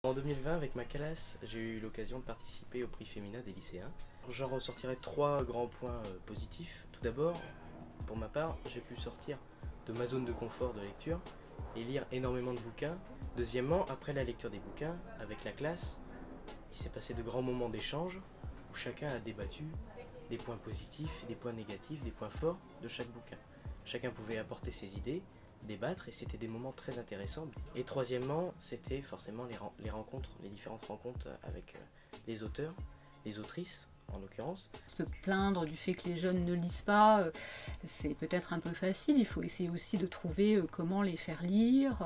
En 2020, avec ma classe, j'ai eu l'occasion de participer au prix féminin des lycéens. J'en ressortirai 3 grands points positifs. Tout d'abord, pour ma part, j'ai pu sortir de ma zone de confort de lecture et lire énormément de bouquins. Deuxièmement, après la lecture des bouquins, avec la classe, il s'est passé de grands moments d'échange où chacun a débattu des points positifs, des points négatifs, des points forts de chaque bouquin. Chacun pouvait apporter ses idées, débattre, et c'était des moments très intéressants. Et troisièmement, c'était forcément les rencontres, les différentes rencontres avec les auteurs, les autrices en l'occurrence. Se plaindre du fait que les jeunes ne lisent pas, c'est peut-être un peu facile. Il faut essayer aussi de trouver comment les faire lire.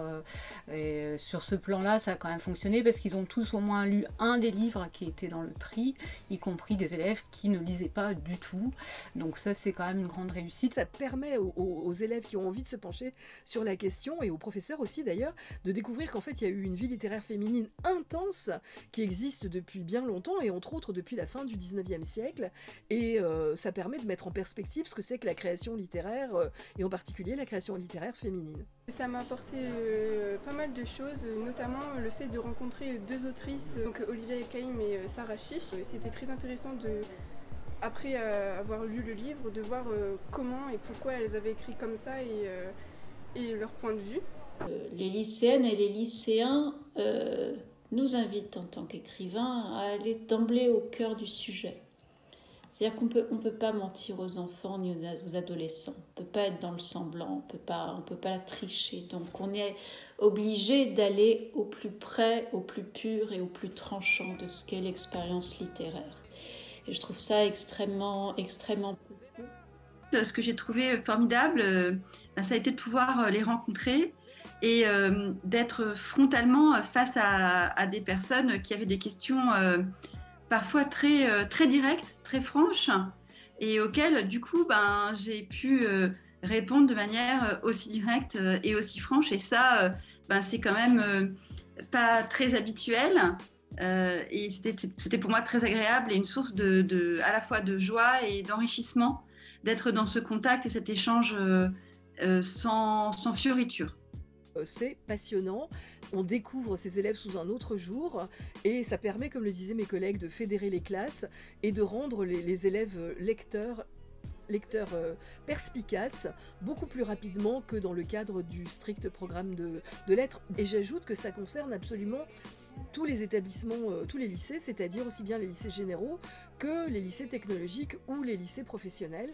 Et sur ce plan-là, ça a quand même fonctionné parce qu'ils ont tous au moins lu un des livres qui était dans le prix, y compris des élèves qui ne lisaient pas du tout. Donc ça, c'est quand même une grande réussite. Ça permet aux élèves qui ont envie de se pencher sur la question, et aux professeurs aussi d'ailleurs, de découvrir qu'en fait, il y a eu une vie littéraire féminine intense qui existe depuis bien longtemps, et entre autres depuis la fin du 19e siècle, et ça permet de mettre en perspective ce que c'est que la création littéraire, et en particulier la création littéraire féminine. Ça m'a apporté pas mal de choses, notamment le fait de rencontrer 2 autrices, donc Olivia Ekaïm et Sarah Chiche. C'était très intéressant après avoir lu le livre, de voir comment et pourquoi elles avaient écrit comme ça et leur point de vue. Les lycéennes et les lycéens nous invitent en tant qu'écrivains à aller d'emblée au cœur du sujet. C'est-à-dire qu'on peut pas mentir aux enfants ni aux adolescents. On peut pas être dans le semblant, on peut pas la tricher. Donc on est obligé d'aller au plus près, au plus pur et au plus tranchant de ce qu'est l'expérience littéraire. Et je trouve ça extrêmement précieux. Ce que j'ai trouvé formidable, ça a été de pouvoir les rencontrer et d'être frontalement face à des personnes qui avaient des questions parfois très directes, très franches, et auxquelles du coup j'ai pu répondre de manière aussi directe et aussi franche, et ça c'est quand même pas très habituel. Et c'était pour moi très agréable et une source à la fois de joie et d'enrichissement d'être dans ce contact et cet échange sans fioriture. C'est passionnant, on découvre ces élèves sous un autre jour, et ça permet, comme le disaient mes collègues, de fédérer les classes et de rendre les élèves lecteurs perspicaces beaucoup plus rapidement que dans le cadre du strict programme de lettres. Et j'ajoute que ça concerne absolument tous les établissements, tous les lycées, c'est-à-dire aussi bien les lycées généraux que les lycées technologiques ou les lycées professionnels.